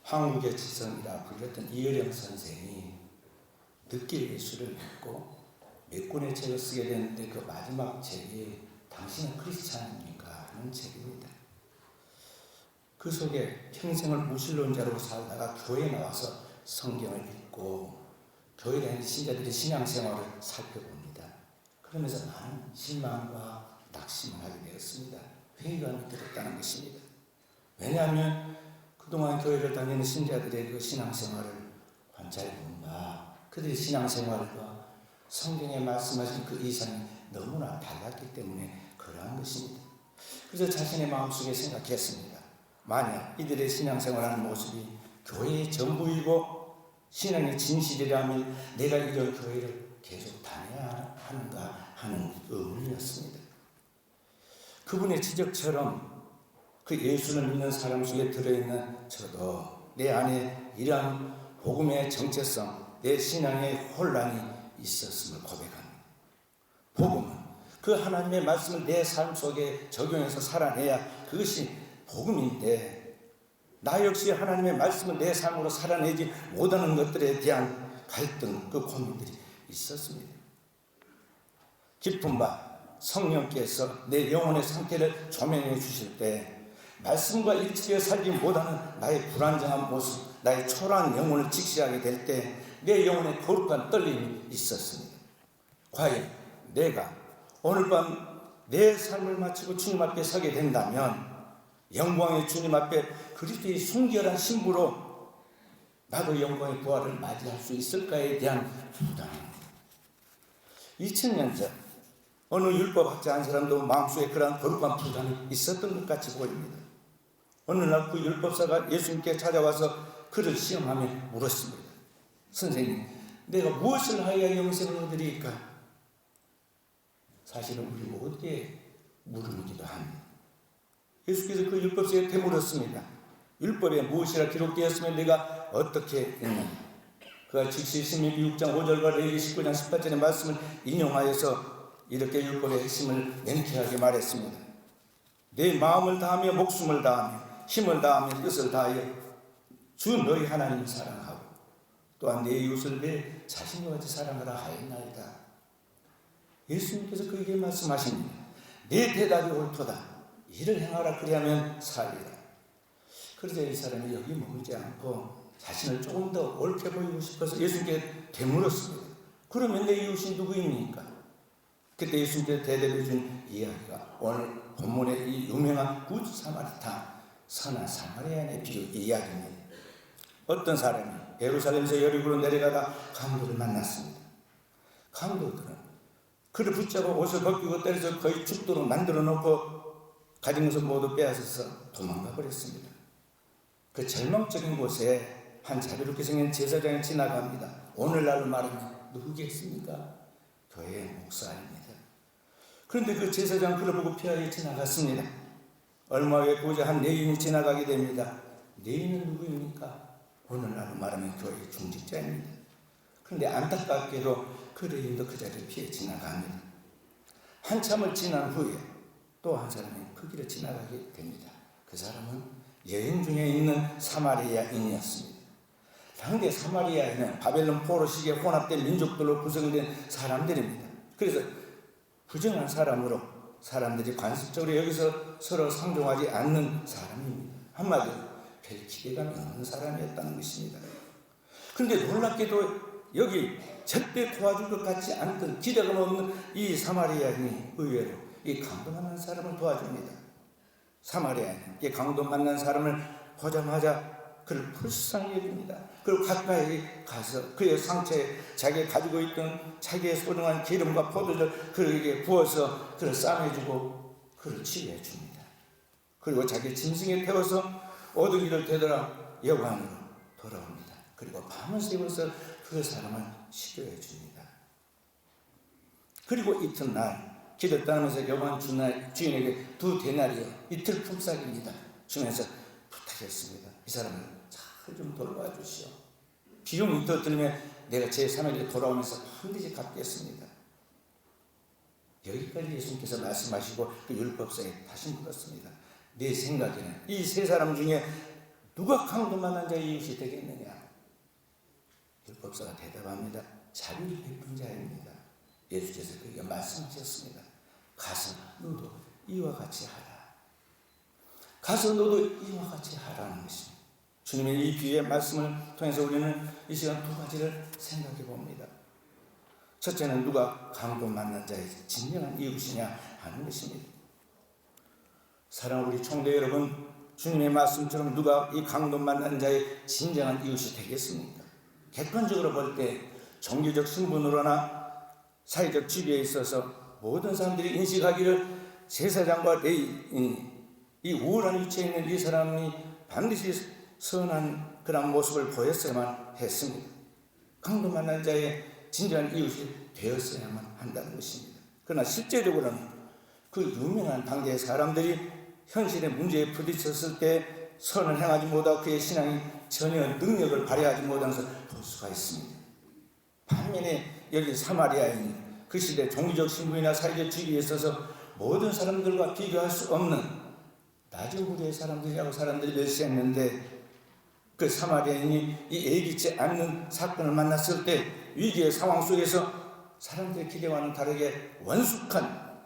황후의 지성이라 불렸던 이어령 선생이 늦게 예수를 믿고 몇 권의 책을 쓰게 됐는데 그 마지막 책이 당신은 크리스찬입니까? 하는 책입니다. 그 속에 평생을 무신론자로 살다가 교회에 나와서 성경을 읽고 교회에 다니는 신자들의 신앙생활을 살펴봅니다. 그러면서 많은 실망과 낙심을 하게 되었습니다. 회의감이 들었다는 것입니다. 왜냐하면 그동안 교회를 다니는 신자들의 그 신앙생활을 관찰해본다. 그들의 신앙생활과 성경에 말씀하신 그 이상이 너무나 달랐기 때문에 그러한 것입니다. 그래서 자신의 마음속에 생각했습니다. 만약 이들의 신앙생활하는 모습이 교회의 전부이고 신앙의 진실이라면 내가 이런 교회를 계속 다녀야 하는가 하는 의문이었습니다. 그분의 지적처럼 그 예수를 믿는 사람 속에 들어있는 저도 내 안에 이러한 복음의 정체성, 내 신앙의 혼란이 있었음을 고백합니다. 복음은 그 하나님의 말씀을 내 삶 속에 적용해서 살아내야 그것이 복음인데 나 역시 하나님의 말씀을 내 삶으로 살아내지 못하는 것들에 대한 갈등, 그 고민들이 있었습니다. 깊은 바 성령께서 내 영혼의 상태를 조명해 주실 때 말씀과 일치해 살지 못하는 나의 불안정한 모습, 나의 초라한 영혼을 직시하게 될 때 내 영혼에 거룩한 떨림이 있었습니다. 과연 내가 오늘 밤 내 삶을 마치고 주님 앞에 서게 된다면 영광의 주님 앞에 그리스도의 순결한 신부로 나도 영광의 부활을 맞이할 수 있을까에 대한 부담입니다. 2000년 전 어느 율법학자 한 사람도 마음속에 그러한 거룩한 부담이 있었던 것 같이 보입니다. 어느 날 그 율법사가 예수님께 찾아와서 그를 시험하며 물었습니다. 선생님, 내가 무엇을 하여야 영생을 얻으리까? 사실은 우리 모두의 물음이기도 합니다. 예수께서 그 율법사에 되물었습니다. 율법에 무엇이라 기록되었으면 내가 어떻게 했느냐? 그가 즉시 신명기 6장 5절과 레위기 19장 18절의 말씀을 인용하여서 이렇게 율법의 핵심을 명쾌하게 말했습니다. 내 마음을 다하며 목숨을 다하며 힘을 다하며 뜻을 다하여 주 너희 하나님을 사랑하고 또한 내 이웃을 내 자신과 같이 사랑하라 하였나이다. 예수님께서 그에게 말씀하십니다. 내 대답이 옳도다. 이를 행하라 그리하면 살리라. 그러자 이 사람이 여기 머물지 않고 자신을 조금 더 옳게 보이고 싶어서 예수님께 되물었습니다. 그러면 내 이웃이 누구입니까? 그때 예수님께서 대답해 준 이야기가 오늘 본문의 이 유명한 굿 사마리탄 선한 사마리아인의 비유 이야기입니다. 어떤 사람이 예루살렘에서 여리고로 내려가다 강도를 만났습니다. 강도들은 그를 붙잡아 옷을 벗기고 때려서 거의 죽도록 만들어 놓고 가진 것을 모두 빼앗아서 도망가 버렸습니다. 그 절망적인 곳에 한 자비롭게 생긴 제사장이 지나갑니다. 오늘날로 말하면 누구겠습니까? 교회의 목사입니다. 그런데 그 제사장 그를 보고 피하게 지나갔습니다. 얼마 후에 보자 한 레위인이 지나가게 됩니다. 레위인은 누구입니까? 오늘날로 말하면 교회의 중직자입니다. 그런데 안타깝게도 그 레위인도 그 자리를 피해 지나갑니다. 한참을 지난 후에 또 한 사람이 그 길을 지나가게 됩니다. 그 사람은 여인 중에 있는 사마리아인이었습니다. 당대 사마리아인은 바벨론 포로 시기에 혼합된 민족들로 구성된 사람들입니다. 그래서 부정한 사람으로 사람들이 관습적으로 여기서 서로 상종하지 않는 사람입니다. 한마디로 별 기대감이 없는 사람이었다는 것입니다. 그런데 놀랍게도 여기 절대 도와줄 것 같지 않던 기대감 없는 이 사마리아인이 의외로 이 강도 만난 사람을 도와줍니다. 사마리아인 이 강도 만난 사람을 보자마자 그를 불쌍히 여깁니다. 그리고 가까이 가서 그의 상처에 자기가 가지고 있던 자기의 소중한 기름과 포도주를 그에게 부어서 그를 싸매주고 그를 치료해 줍니다. 그리고 자기 짐승에 태워서 오두기를 되돌아 여관으로 돌아옵니다. 그리고 밤을 새워서 그 사람을 치료해 줍니다. 그리고 이튿날 길을 떠나면서 여관 주인에게 2 데나리오 이틀 품삯입니다. 주면서 부탁했습니다. 이 사람을 잘 좀 돌봐 주시오. 비용이 더 들면 내가 제3일에 돌아오면서 반드시 갚겠습니다. 여기까지 예수님께서 말씀하시고 그 율법사에 다시 물었습니다. 내 생각에는 이 3 사람 중에 누가 강도 만난 자의 이웃이 되겠느냐? 율법사가 대답합니다. 자비를 베푼 자입니다. 예수께서 그에게 말씀하셨습니다. 가서 너도 이와 같이 하라. 가서 너도 이와 같이 하라는 것입니다. 주님의 이 비유의 말씀을 통해서 우리는 이 시간 두 가지를 생각해 봅니다. 첫째는 누가 강도 만난 자의 진정한 이웃이냐 하는 것입니다. 사랑하는 우리 총대 여러분, 주님의 말씀처럼 누가 이 강도 만난 자의 진정한 이웃이 되겠습니까? 객관적으로 볼 때 종교적 신분으로나 사회적 지위에 있어서 모든 사람들이 인식하기를 제사장과 레위, 이 우월한 위치에 있는 이 사람이 반드시 선한 그런 모습을 보였어야만 했습니다. 강도 만난 자의 진정한 이웃이 되었어야만 한다는 것입니다. 그러나 실제적으로는 그 유명한 당대의 사람들이 현실의 문제에 부딪혔을 때 선을 행하지 못하고 그의 신앙이 전혀 능력을 발휘하지 못한 것을 볼 수가 있습니다. 반면에 여기 사마리아인이 그 시대 종교적 신분이나 사회적 지위에 있어서 모든 사람들과 비교할 수 없는 낮은 부류의 사람들이라고 사람들이 멸시했는데, 그 사마리아인이 이 예기치 않는 사건을 만났을 때 위기의 상황 속에서 사람들의 기대와는 다르게 원숙한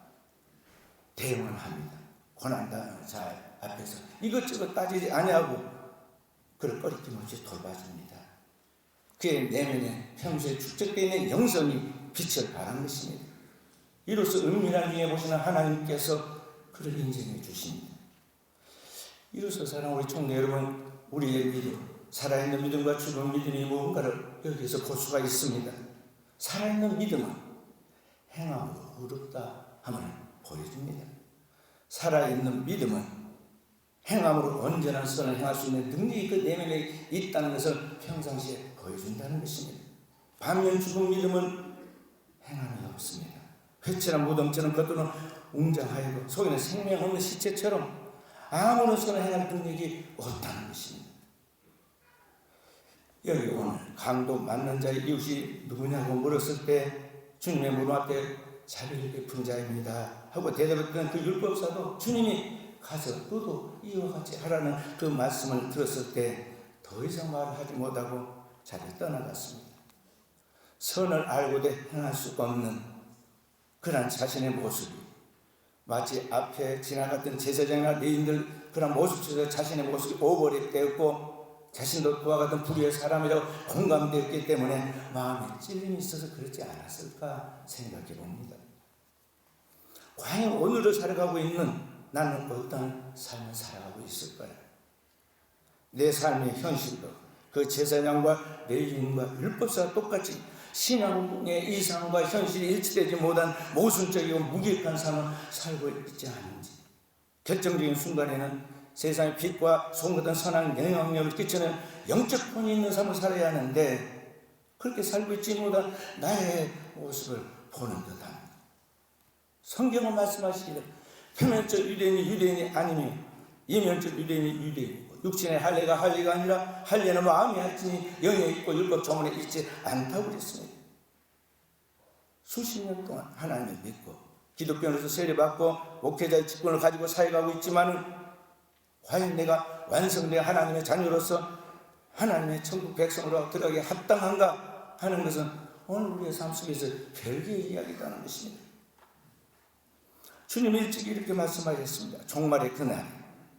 대응을 합니다. 고난당하는 자 앞에서 이것저것 따지지 아니하고 그를 꺼리낌 없이 돌봐줍니다. 그의 내면에 평소에 축적되어 있는 영성이 빛을 발한 것입니다. 이로써 은밀한 중에 보시는 하나님께서 그를 인정해 주십니다. 이로써 사랑하는 우리 총대 여러분, 우리의 믿음, 살아있는 믿음과 죽은 믿음이 무언가를 여기서 볼 수가 있습니다. 살아있는 믿음은 행함으로 의롭다 함을 보여줍니다. 살아있는 믿음은 행함으로 언제나 선을 행할 수 있는 능력이 그 내면에 있다는 것을 평상시에 보여준다는 것입니다. 반면 죽은 믿음은 행함이 없습니다. 회칠한 무덤처럼 겉으로는 웅장하여도 속에는 생명 없는 시체처럼 아무런 선을 행할 능력이 없다는 것입니다. 여기 오늘 강도 만난 자의 이웃이 누구냐고 물었을 때 주님의 무릎 앞에 자비를 베푼 자입니다 하고 대답했던 그 율법사도 주님이 가서 너도 이와 같이 하라는 그 말씀을 들었을 때 더 이상 말을 하지 못하고 자리를 떠나갔습니다. 선을 알고도 행할 수 없는 그런 자신의 모습이 마치 앞에 지나갔던 제사장이나 레위인들 그런 모습 속에서 자신의 모습이 오버랩되었고 자신도 그와 같은 불의의 사람이라고 공감되었기 때문에 마음에 찔림이 있어서 그렇지 않았을까 생각해 봅니다. 과연 오늘을 살아가고 있는 나는 어떤 삶을 살아가고 있을까요? 내 삶의 현실도 그 제사장과 레위인과 율법사와 똑같이 신앙의 이상과 현실이 일치되지 못한 모순적이고 무기력한 삶을 살고 있지 않은지, 결정적인 순간에는 세상의 빛과 소금 같은 선한 영향력을 끼치는 영적 본이 있는 삶을 살아야 하는데 그렇게 살고 있지 못한 나의 모습을 보는 듯합니다. 성경은 말씀하시기를 표면적 유대인이 유대인이 아니면 이면적 유대인이 유대인이고 육신의 할례가 할례가 아니라 할례는 마음이 할지니 영에 있고 율법 조문에 있지 않다고 그랬습니다. 수십 년 동안 하나님을 믿고 기독교에서 세례받고 목회자의 직분을 가지고 살아가고 있지만 과연 내가 완성된 하나님의 자녀로서 하나님의 천국 백성으로 들어가기에 합당한가 하는 것은 오늘 우리의 삶 속에서 별개의 이야기라는 것입니다. 주님이 일찍이 이렇게 말씀하셨습니다. 종말의 그날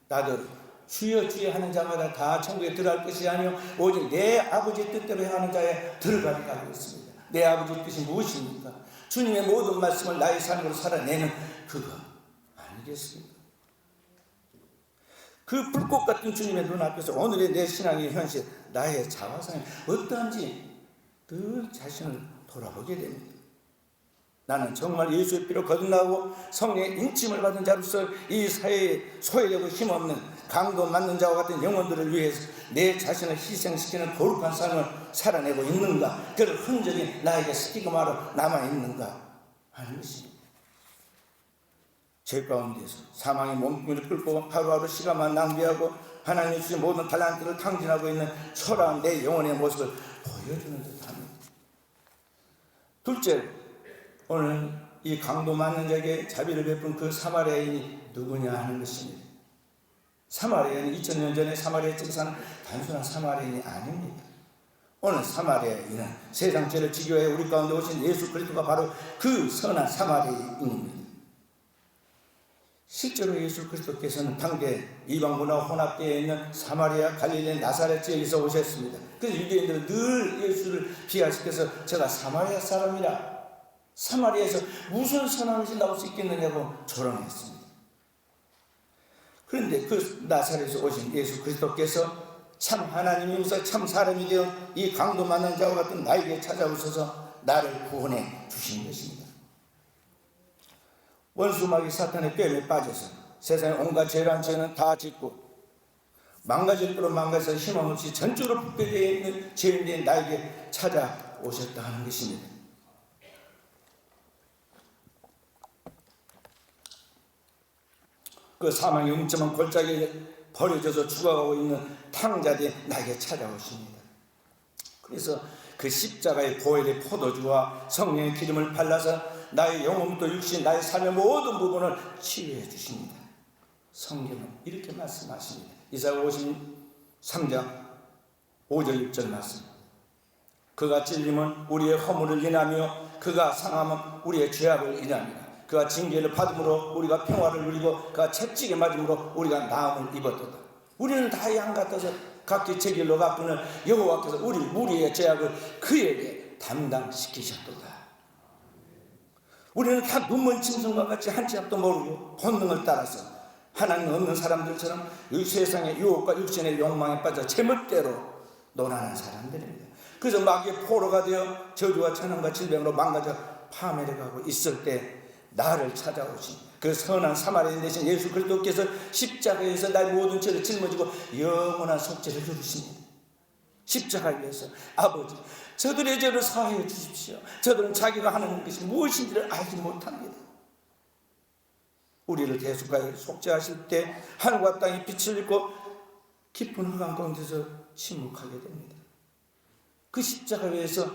나들 주여 주여 하는 자마다 다 천국에 들어갈 것이 아니요 오직 내 아버지의 뜻대로 행하는 자에 들어가리라고 했습니다. 내 아버지의 뜻이 무엇입니까? 주님의 모든 말씀을 나의 삶으로 살아내는 그거 아니겠습니까? 그 불꽃 같은 주님의 눈앞에서 오늘의 내 신앙의 현실, 나의 자화상이 어떠한지 늘 자신을 돌아보게 됩니다. 나는 정말 예수의 피로 거듭나고 성령의 인침을 받은 자로서 이 사회에 소외되고 힘없는 강도 맞는 자와 같은 영혼들을 위해서 내 자신을 희생시키는 거룩한 삶을 살아내고 있는가, 그 흔적이 나에게 스티그마로 남아있는가 하는 것입니다. 죄 가운데서 사망의 몸뚱이를 끌고 하루하루 시간만 낭비하고 하나님이 주신 모든 달란트를 탕진하고 있는 초라한 내 영혼의 모습을 보여주는 듯합니다. 둘째로 오늘 이 강도 맞는 자에게 자비를 베푼 그 사마리아인이 누구냐 하는 것입니다. 사마리아는 2000년 전에 사마리아 쪽에 사는 단순한 사마리아인이 아닙니다. 오늘 사마리아인은 세상 죄를 지교해 우리 가운데 오신 예수 그리스도가 바로 그 선한 사마리아인입니다. 실제로 예수 그리스도께서는 당대 이방 문화와 혼합되어 있는 사마리아 갈릴리 나사렛 지역에서 오셨습니다. 그래서 유대인들은 늘 예수를 비하시켜서 제가 사마리아 사람이라, 사마리아에서 무슨 선한 것이 나올 수 있겠느냐고 조롱했습니다. 그런데 그 나사렛에서 오신 예수 그리스도께서 참 하나님이면서 참 사람이 되어 이 강도 만난 자와 같은 나에게 찾아오셔서 나를 구원해 주신 것입니다. 원수마귀 사탄의 꿰매에 빠져서 세상의 온갖 죄란 죄는 다 짓고 망가질 거로 망가져서 희망 없이 전적으로 부패되어 있는 죄인된 나에게 찾아오셨다 하는 것입니다. 그 사망의 음침한 골짜기에 버려져서 죽어가고 있는 탕자된 나에게 찾아오십니다. 그래서 그 십자가의 보혈의 포도주와 성령의 기름을 발라서 나의 영혼부터 육신, 나의 삶의 모든 부분을 치유해 주십니다. 성경은 이렇게 말씀하십니다. 이사야 53장 5절 6절 말씀. 그가 찔림은 우리의 허물을 인하며 그가 상함은 우리의 죄악을 인하니라. 그가 징계를 받음으로 우리가 평화를 누리고 그가 채찍에 맞음으로 우리가 나음을 입었도다. 우리는 다 양 같아서 각기 제 길로 가꾸는 여호와께서 우리의 죄악을 그에게 담당시키셨도다. 우리는 다 눈먼 짐승과 같이 한 치 앞도 모르고 본능을 따라서 하나님 없는 사람들처럼 이 세상의 유혹과 육신의 욕망에 빠져 제멋대로 논하는 사람들입니다. 그래서 마귀의 포로가 되어 저주와 천한과 질병으로 망가져 파멸해가고 있을 때 나를 찾아오신 그 선한 사마리아인 되신 예수 그리스도께서 십자가에서 나의 모든 죄를 짊어지고 영원한 속죄를 이루십니다. 십자가에서 아버지, 저들의 죄를 사하여 주십시오. 저들은 자기가 하는 것이 무엇인지를 알지 못합니다. 우리를 대속하여 속죄하실 때 하늘과 땅이 빛을 잃고 깊은 흑암 가운데서 침묵하게 됩니다. 그 십자가 위에서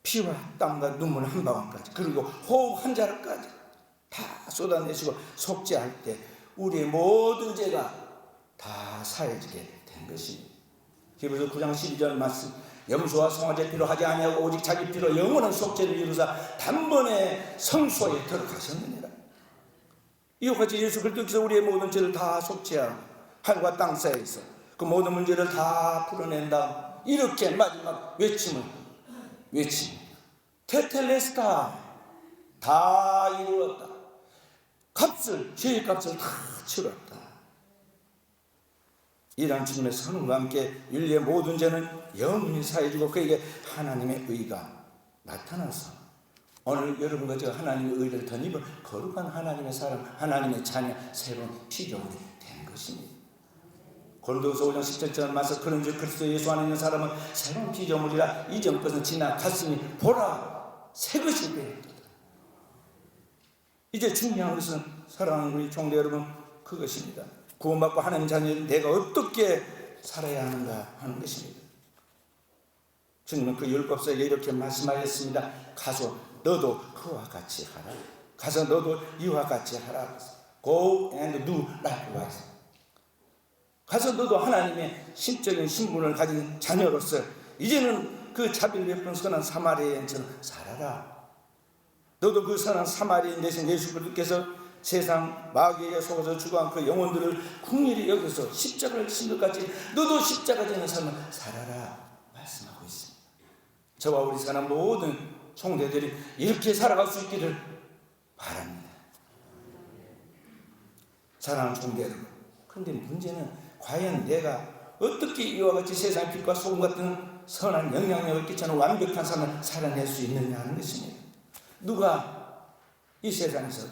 피와 땀과 눈물 한 방울까지 그리고 호흡 한 자락까지 다 쏟아내시고 속죄할 때 우리의 모든 죄가 다 사해지게 된 것입니다. 히브리서 9장 12절 말씀. 염소와 송아지 피로 하지 아니하고 오직 자기 피로 영원한 속죄를 이루사 단번에 성소에 들어가셨느니라. 이와 같이 예수 그리스도께서 우리의 모든 죄를 다 속죄하고 하늘과 땅 사이에서 그 모든 문제를 다 풀어낸 다음 이렇게 마지막 외침을 테텔레스타, 다 이루었다. 죄의 값을 다 치렀다. 이러한 주님의 선언과 함께 인류의 모든 죄는 영원히 사해지고 그에게 하나님의 의가 나타나서 오늘 여러분과 제가 하나님의 의를 덧입은 거룩한 하나님의 사람, 하나님의 자녀, 새로운 피조물이 된 것입니다. 고린도후서 5장 17절 말씀. 그런즉 그리스도 예수 안에 있는 사람은 새로운 피조물이라 이전 것은 지나갔으니 보라 새 것이 되었다. 이제 중요한 것은 사랑하는 우리 종대 여러분 그것입니다. 구원받고 하나님 자녀인 내가 어떻게 살아야 하는가 하는 것입니다. 주님은 그 7살에 이렇게 말씀하셨습니다. 가서 너도 그와 같이 하라. 가서 너도 이와 같이 하라. Go and do likewise. 가서 너도 하나님의 신적인 신분을 가진 자녀로서 이제는 그 자비를 베푼 선한 사마리아인처럼 살아라. 너도 그 선한 사마리아인 대신 예수 그리스도께서 세상 마귀에게 속아서 죽어간 그 영혼들을 긍휼히 여겨서 십자가를 지신 것 같이 너도 십자가 지는 삶을 살아라 말씀하고 있습니다. 저와 우리 사람 모든 총대들이 이렇게 살아갈 수 있기를 바랍니다. 사랑하는 총대 여러분, 그런데 문제는 과연 내가 어떻게 이와 같이 세상의 빛과 소금 같은 선한 영향력을 끼치는 완벽한 삶을 살아낼 수 있느냐 하는 것입니다. 누가 이 세상에서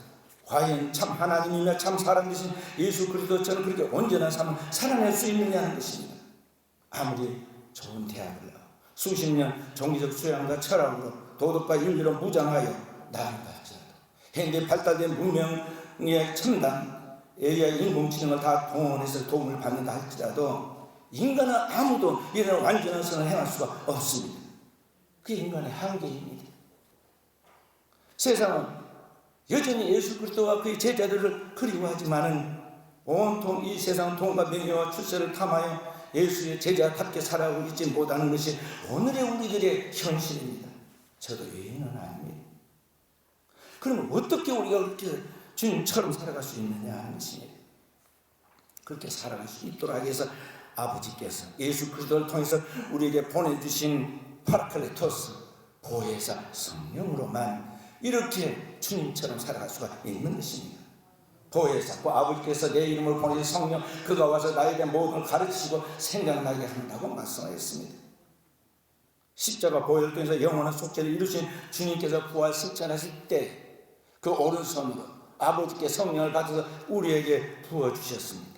과연 참 하나님이며 참 사람 되신 예수 그리스도처럼 그렇게 온전한 삶을 살아낼 수 있느냐는 것입니다. 아무리 좋은 대학을 나와 수십 년 종교적 수양과 철학으로 도덕과 윤리로 무장하여 나아갈지라도 현재 발달된 문명의 첨단 AI 인공지능을 다 동원해서 도움을 받는다 할지라도 인간은 아무도 이런 완전한 선을 행할 수가 없습니다. 그게 인간의 한계입니다. 세상은 여전히 예수 그리스도와 그의 제자들을 그리워하지만은 온통 이 세상 돈과 명예와 출세를 탐하여 예수의 제자답게 살아가고 있지 못하는 것이 오늘의 우리들의 현실입니다. 저도 외인은 아닙니다. 그러면 어떻게 우리가 그렇게 주님처럼 살아갈 수 있느냐 하는 것입니다. 그렇게 살아갈 수 있도록 하기 위해서 아버지께서 예수 그리스도를 통해서 우리에게 보내주신 파라클레토스 보혜사 성령으로만 이렇게 주님처럼 살아갈 수가 있는 것입니다. 보혜사, 그 아버지께서 내 이름을 보내신 성령, 그가 와서 나에 대한 모든 걸 가르치시고 생각나게 한다고 말씀하셨습니다. 십자가 보혈을 통해서 영원한 속죄를 이루신 주님께서 부활 승천하실 때 그 오른손으로 아버지께 성령을 받아서 우리에게 부어주셨습니다.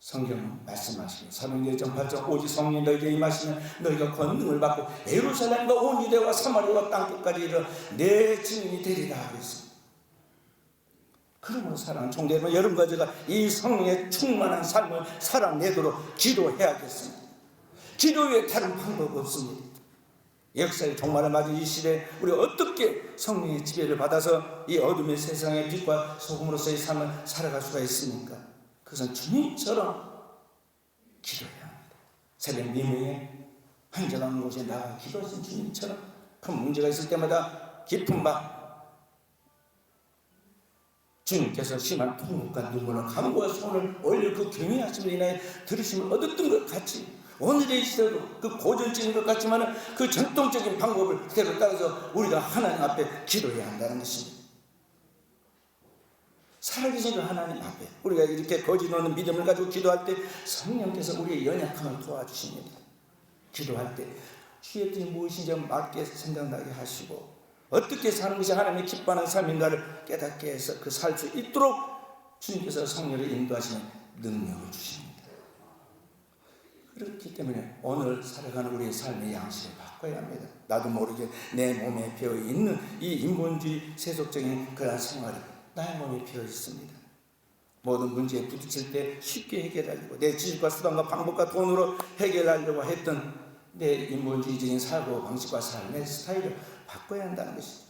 성경은 말씀하시니 사도행전 8장 오직 성령 너희에게 임하시면 너희가 권능을 받고 예루살렘과 온 유대와 사마리아와 땅끝까지 이르러 내 증인이 되리라 그랬습니다. 그러므로 사랑하는 총대 여러분, 여러분과 제가 이 성령의 충만한 삶을 살아내도록 기도해야겠습니다. 기도 외에 다른 방법 없습니다. 역사의 종말을 맞은 이 시대에 우리가 어떻게 성령의 지배를 받아서 이 어둠의 세상의 빛과 소금으로서의 삶을 살아갈 수가 있습니까? 그것은 주님처럼 기도해야 합니다. 새벽 미명에 한적한 곳에 나가 기도하신 주님처럼 큰 문제가 있을 때마다 깊은 밤 주님께서 심한 통곡과 눈물로 간구와 손을 올려 그 경외하심을 인하여 들으심을 얻었던 것 같이 오늘의 시대도 그 고전적인 것 같지만 그 전통적인 방법을 그대로 따라서 우리가 하나님 앞에 기도해야 한다는 것입니다. 살아계신 하나님 앞에 우리가 이렇게 거짓 없는 믿음을 가지고 기도할 때 성령께서 우리의 연약함을 도와주십니다. 기도할 때 주의 뜻이 무엇인지 맞게 생각나게 하시고 어떻게 사는 것이 하나님의 기뻐하는 삶인가를 깨닫게 해서 그 살 수 있도록 주님께서 성령을 인도하시는 능력을 주십니다. 그렇기 때문에 오늘 살아가는 우리의 삶의 양식을 바꿔야 합니다. 나도 모르게 내 몸에 배어있는 이 인본주의 세속적인 그런 생활이 나의 몸에 비어 있습니다. 모든 문제에 부딪힐 때 쉽게 해결하려고 내 지식과 수단과 방법과 돈으로 해결하려고 했던 내 인본주의적인 사고 방식과 삶의 스타일을 바꿔야 한다는 것이죠.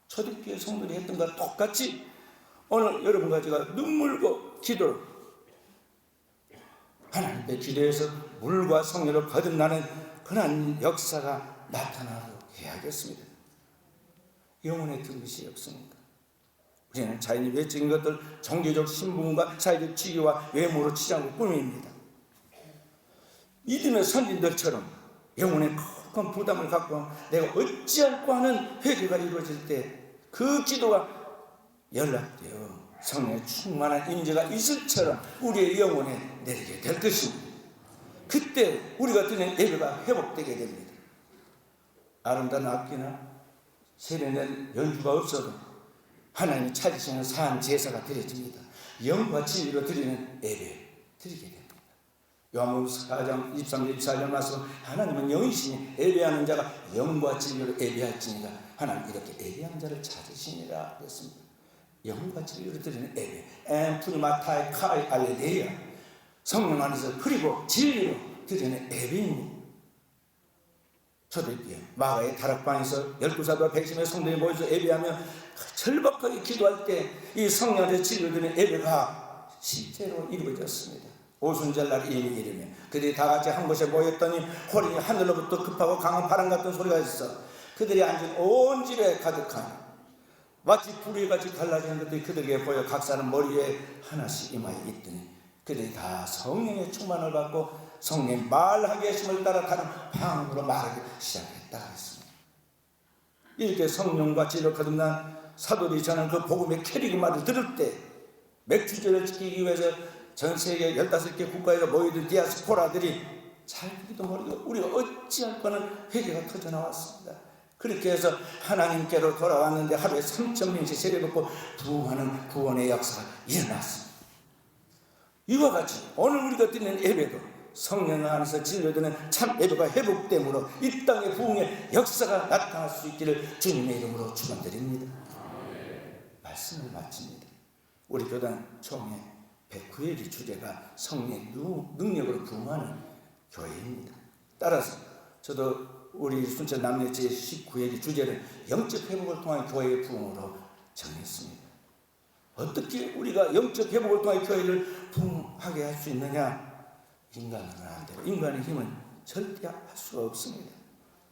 초대교회 성도들이 했던 것과 똑같이 오늘 여러분과 제가 눈물고 기도를 하나님의 기도에서 물과 성령으로 거듭나는 그런 역사가 나타나도록 해야겠습니다. 영혼의 그릇이 없습니까? 우리는 자연의 외적인 것들, 종교적 신분과 사회적 지위와 외모로 치장하고 꾸밉니다. 믿음의 선진들처럼 영혼에 큰 부담을 갖고 내가 어찌할까 하는 회개가 이루어질 때 그 기도가 연락되어 성령의 충만한 임재가 이슬처럼 우리의 영혼에 내리게 될 것입니다. 그때 우리가 드리는 예배가 회복되게 됩니다. 아름다운 악기나 세련된 연주가 없어도 하나님이 찾으시는 사한 제사가 드려집니다. 영과 진리로 드리는 예배 드리게 됩니다. 요한복음 4장 23절 24절 말씀 하나님은 영이시니 예배하는 자가 영과 진리로 예배할지니라. 하나님 이렇게 예배하는 자를 찾으시니라 그랬습니다. 영과 진리로 드리는 예배 엠프리마타이 카이 알레데이아 성령 안에서 그리고 진리로 드리는 예배입니다. 초대교회 마가의 다락방에서 12사도와 110명의 성도들이 모여서 예배하며 절박하게 기도할 때 이 성령 안에서 진리로 드리는 예배가 실제로 이루어졌습니다. 오순절날 이미 이르며 그들이 다 같이 한 곳에 모였더니 호련히 하늘로부터 급하고 강한 바람 같은 소리가 있어 그들이 앉은 온 집에 가득한 마치 불이같이 갈라지는 것들이 그들에게 보여 각 사람 머리에 하나씩 임하여 있더니 그들이 다 성령의 충만을 받고 성령의 말하게 하심을 따라 다른 방언으로 말하기 시작했다 했습니다. 이렇게 성령과 진리로 거듭난 사도들이 전한 그 복음의 캐리그마를 들을 때 맥주제를 지키기 위해서 전 세계 15개 국가에서 모이던 디아스포라들이 잘 듣기도 모르고 우리가 어찌할 거는 회개가 터져나왔습니다. 그렇게 해서 하나님께로 돌아왔는데 하루에 3,000명씩 세례받고 부흥하는 구원의 역사가 일어났습니다. 이와 같이 오늘 우리가 드리는 예배도 성령 안에서 진료되는 참 예배가 회복됨으로 이 땅의 부흥의 역사가 나타날 수 있기를 주님의 이름으로 축원드립니다. 말씀을 마칩니다. 우리 교단 총회 109회기 주제가 성령의 능력으로 부흥하는 교회입니다. 따라서 저도 우리 순천 남녀 제19회기 주제를 영적 회복을 통한 교회의 부흥으로 정했습니다. 어떻게 우리가 영적 회복을 통해 교회를 부흥하게 할 수 있느냐? 인간으로는 안 돼요. 인간의 힘은 절대 할 수가 없습니다.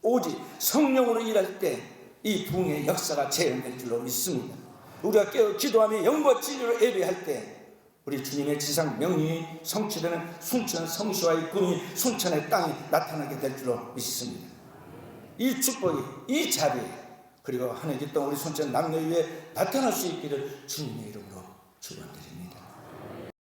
오직 성령으로 일할 때 이 부흥의 역사가 재현될 줄로 믿습니다. 우리가 깨어 기도하며 영과 진리로 예배할 때 우리 주님의 지상 명령이 성취되는 순천 성시와의 꿈이 순천의 땅에 나타나게 될 줄로 믿습니다. 이 축복이, 이 자비, 그리고 하늘의 땅 우리 순천 남녀 위에 나타날 수 있기를 주님의 이름으로 축원드립니다.